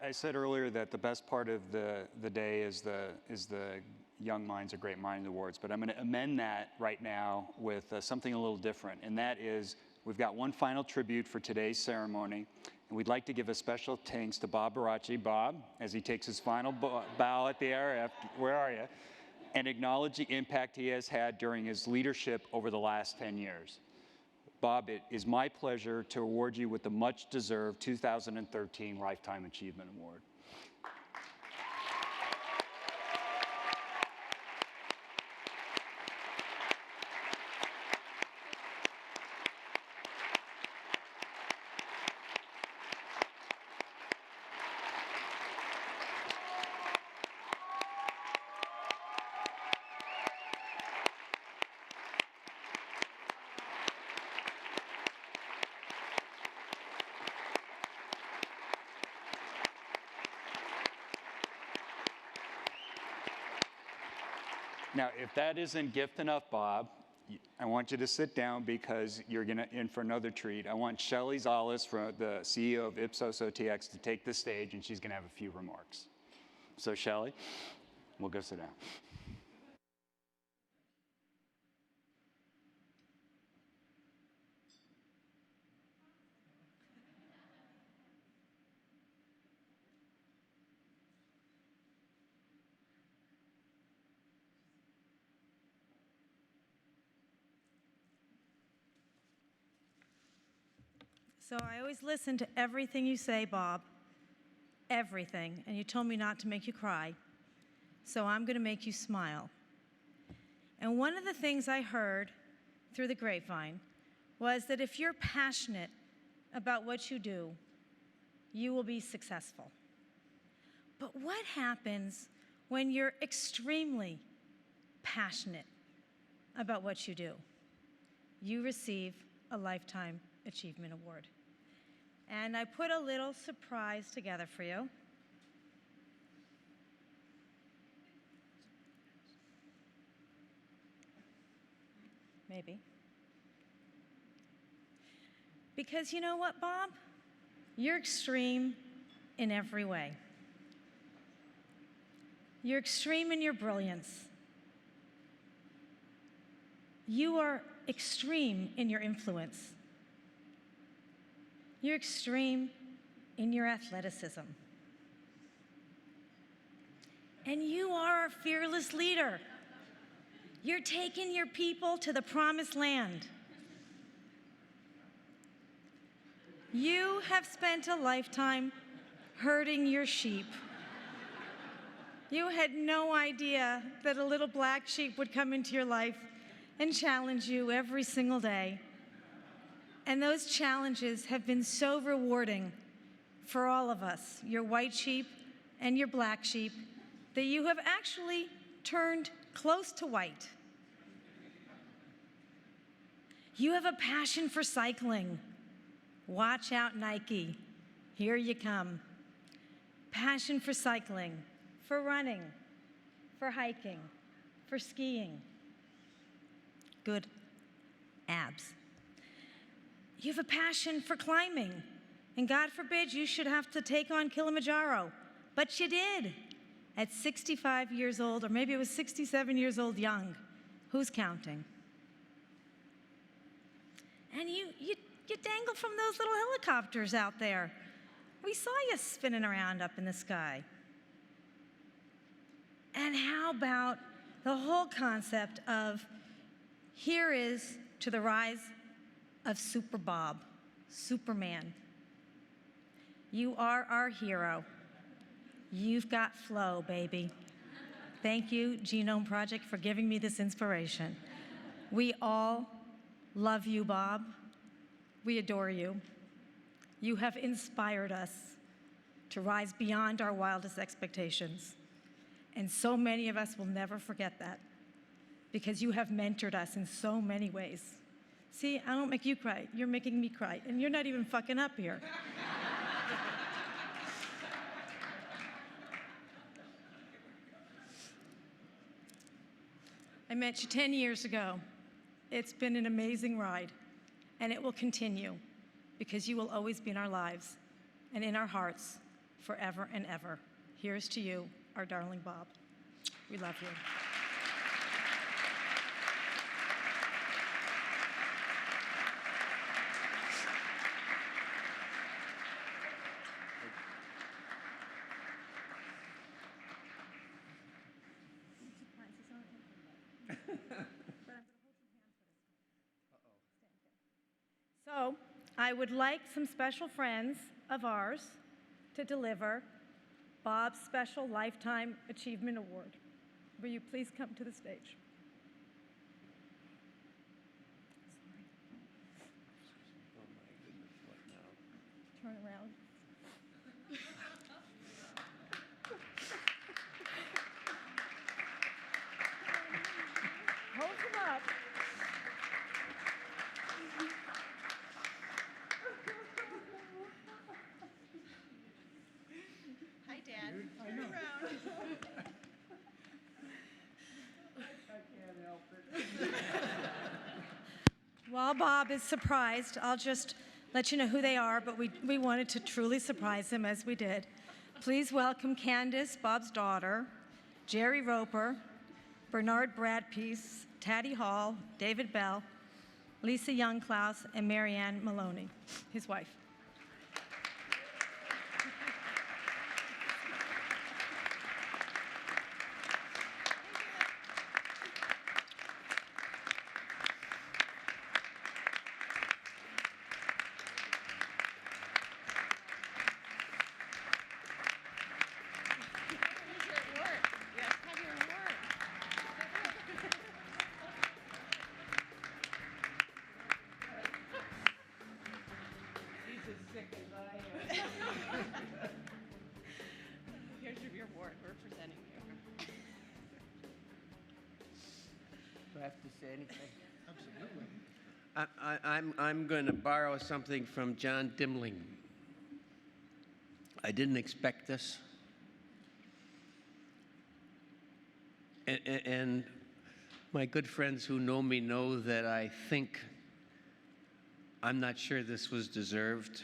I said earlier that the best part of the day is the Young Minds Are Great Minds Awards, but I'm going to amend that right now with something a little different, and that is we've got one final tribute for today's ceremony, and we'd like to give a special thanks to Bob-Barocci, Bob, as he takes his final bow at the air. Where are you? And acknowledge the impact he has had during his leadership over the last 10 years. Bob, it is my pleasure to award you with the much-deserved 2013 Lifetime Achievement Award. Now, if that isn't gift enough, Bob, I want you to sit down because you're in for another treat. I want Shelley Zollis, the CEO of Ipsos OTX, to take the stage, and she's going to have a few remarks. So, Shelley, we'll go sit down. So I always listen to everything you say, Bob, everything, and you told me not to make you cry, so I'm going to make you smile. And one of the things I heard through the grapevine was that if you're passionate about what you do, you will be successful. But what happens when you're extremely passionate about what you do? You receive a Lifetime Achievement Award. And I put a little surprise together for you. Maybe. Because you know what, Bob? You're extreme in every way. You're extreme in your brilliance. You are extreme in your influence. You're extreme in your athleticism. And you are a fearless leader. You're taking your people to the promised land. You have spent a lifetime herding your sheep. You had no idea that a little black sheep would come into your life and challenge you every single day. And those challenges have been so rewarding for all of us, your white sheep and your black sheep, that you have actually turned close to white. You have a passion for cycling. Watch out, Nike. Here you come. Passion for cycling, for running, for hiking, for skiing. Good abs. You have a passion for climbing, and God forbid you should have to take on Kilimanjaro, but you did at 65 years old, or maybe it was 67 years old young. Who's counting? And you dangle from those little helicopters out there. We saw you spinning around up in the sky. And how about the whole concept of here is to the rise of Super Bob, Superman. You are our hero. You've got flow, baby. Thank you, Genome Project, for giving me this inspiration. We all love you, Bob. We adore you. You have inspired us to rise beyond our wildest expectations. And so many of us will never forget that because you have mentored us in so many ways. See, I don't make you cry. You're making me cry, and you're not even fucking up here. I met you 10 years ago. It's been an amazing ride, and it will continue because you will always be in our lives and in our hearts forever and ever. Here's to you, our darling Bob. We love you. So, I would like some special friends of ours to deliver Bob's Special Lifetime Achievement Award. Will you please come to the stage? Oh my goodness, what now? Turn around. Hold him up. Hi, Dad. Turn around. I can't help it. While Bob is surprised, I'll just let you know who they are, but we wanted to truly surprise him as we did. Please welcome Candace, Bob's daughter, Jerry Roper, Bernard Bradpiece, Taddy Hall, David Bell, Lisa Youngklaus, and Marianne Maloney, his wife. Here's your award. We're presenting you. Do I have to say anything? Absolutely. I'm going to borrow something from John Dangling. I didn't expect this. And my good friends who know me know that I think I'm not sure this was deserved,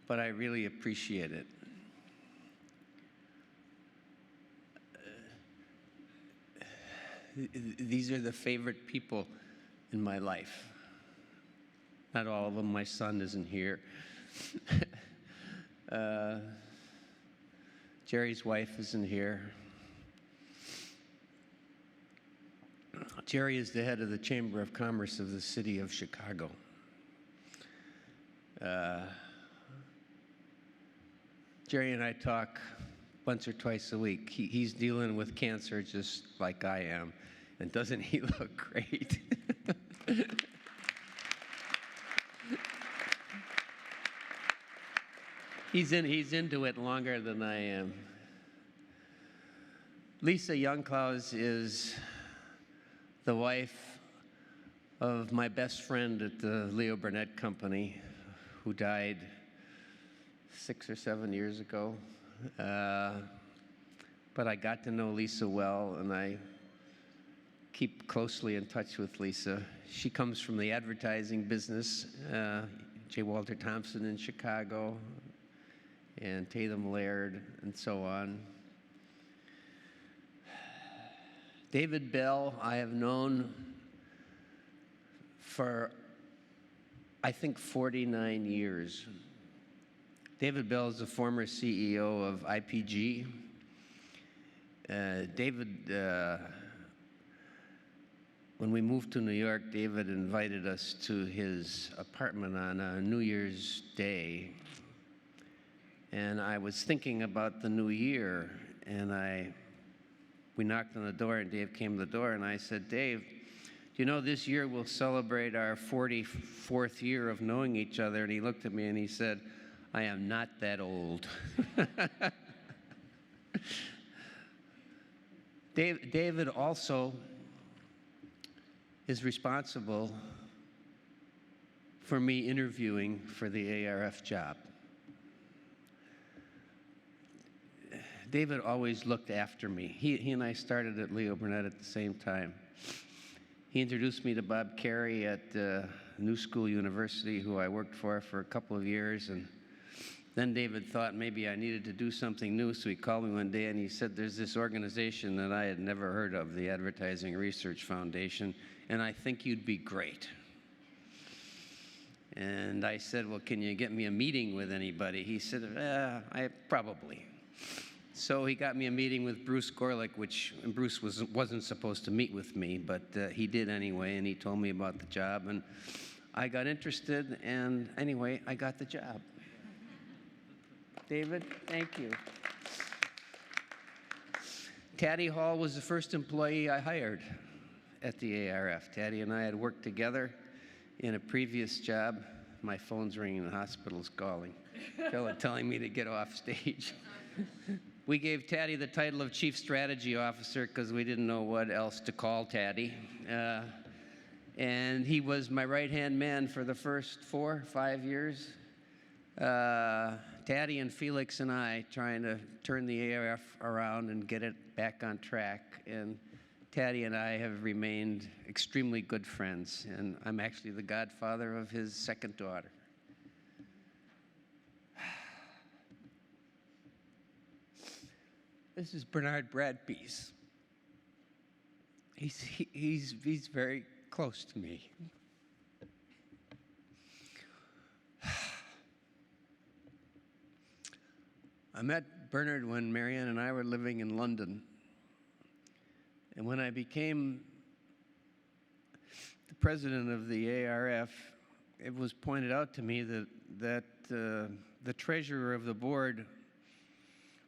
but I really appreciate it. These are the favorite people in my life. Not all of them. My son isn't here. Jerry's wife isn't here. Jerry is the head of the Chamber of Commerce of the city of Chicago. Jerry and I talk once or twice a week. He's dealing with cancer just like I am. And doesn't he look great? He's into it longer than I am. Lisa Youngklaus is the wife of my best friend at the Leo Burnett Company, who died 6 or 7 years ago. But I got to know Lisa well, and I keep closely in touch with Lisa. She comes from the advertising business, J. Walter Thompson in Chicago, and Tatum Laird, and so on. David Bell, I have known for, I think, 49 years. David Bell is the former CEO of IPG. When we moved to New York, David invited us to his apartment on a New Year's Day. And I was thinking about the new year, and we knocked on the door, and Dave came to the door, and I said, Dave, you know, this year we'll celebrate our 44th year of knowing each other. And he looked at me and he said, I am not that old. David also is responsible for me interviewing for the ARF job. David always looked after me. He and I started at Leo Burnett at the same time. He introduced me to Bob Carey at New School University, who I worked for a couple of years, and Then David thought maybe I needed to do something new, so he called me one day and he said, there's this organization that I had never heard of, the Advertising Research Foundation, and I think you'd be great. And I said, well, can you get me a meeting with anybody? He said, I probably. So he got me a meeting with Bruce Gorlick, which Bruce wasn't supposed to meet with me, but he did anyway, and he told me about the job, and I got interested, and anyway, I got the job. David, thank you. Taddy Hall was the first employee I hired at the ARF. Taddy and I had worked together in a previous job. My phone's ringing, the hospital's calling, telling me to get off stage. We gave Taddy the title of Chief Strategy Officer because we didn't know what else to call Taddy. And he was my right-hand man for the first 4 or 5 years. Taddy and Felix and I trying to turn the ARF around and get it back on track. And Taddy and I have remained extremely good friends, and I'm actually the godfather of his second daughter. This is Bernard Bradpeace. He's very close to me. I met Bernard when Marianne and I were living in London. And when I became the president of the ARF, it was pointed out to me that the treasurer of the board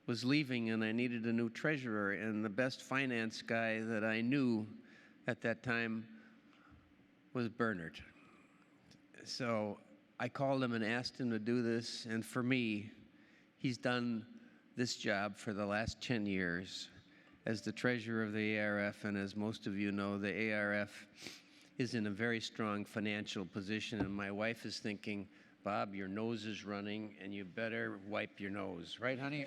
was leaving and I needed a new treasurer, and the best finance guy that I knew at that time was Bernard. So I called him and asked him to do this, and for me, he's done this job for the last 10 years as the treasurer of the ARF, and as most of you know, the ARF is in a very strong financial position, and my wife is thinking, Bob, your nose is running, and you better wipe your nose. Right, honey?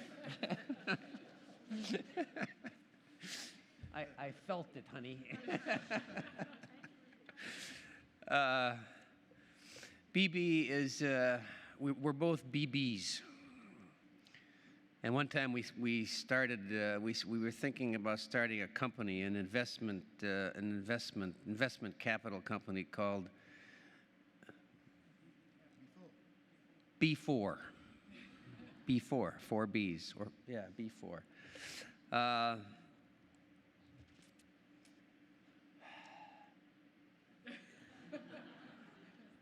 I felt it, honey. BB is, we're both BBs. And one time we started, we were thinking about starting a company, an investment capital company called B4. B4, 4 Bs, or yeah, B4.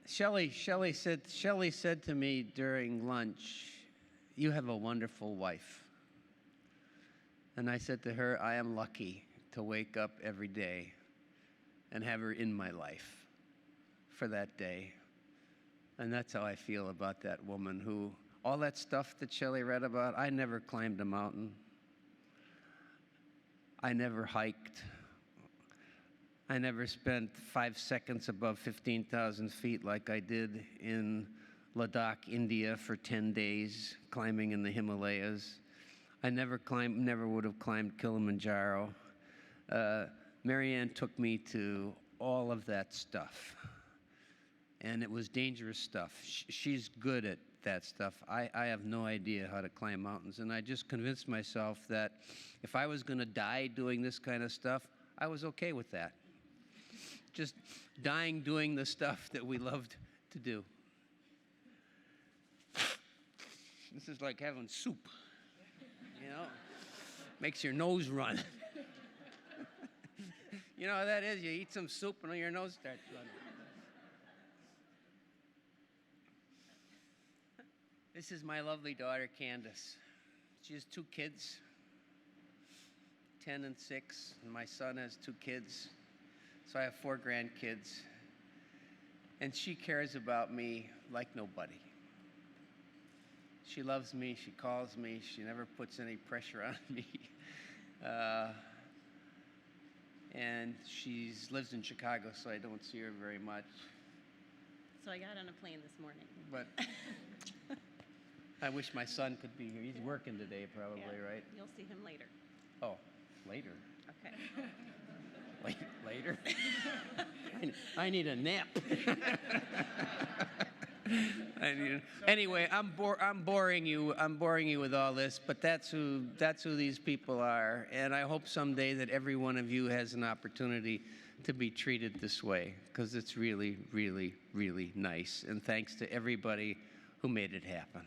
Shelley said to me during lunch, you have a wonderful wife. And I said to her, I am lucky to wake up every day and have her in my life for that day. And that's how I feel about that woman who, all that stuff that Shelley read about, I never climbed a mountain. I never hiked. I never spent 5 seconds above 15,000 feet like I did in Ladakh, India for 10 days, climbing in the Himalayas. I never would have climbed Kilimanjaro. Marianne took me to all of that stuff. And it was dangerous stuff. She's good at that stuff. I have no idea how to climb mountains. And I just convinced myself that if I was going to die doing this kind of stuff, I was okay with that. Just dying doing the stuff that we loved to do. This is like having soup, you know? Makes your nose run. You know how that is? You eat some soup and your nose starts running. This is my lovely daughter, Candace. She has 2 kids, 10 and 6, and my son has 2 kids. So I have 4 grandkids. And she cares about me like nobody. She loves me, she calls me, she never puts any pressure on me. And she lives in Chicago, so I don't see her very much. So I got on a plane this morning. But I wish my son could be here. He's working today probably, Yeah, right? You'll see him later. Oh, later? Okay. Later? I need a nap. Anyway, I'm boring you. I'm boring you with all this, but that's who these people are. And I hope someday that every one of you has an opportunity to be treated this way, because it's really, really, really nice. And thanks to everybody who made it happen.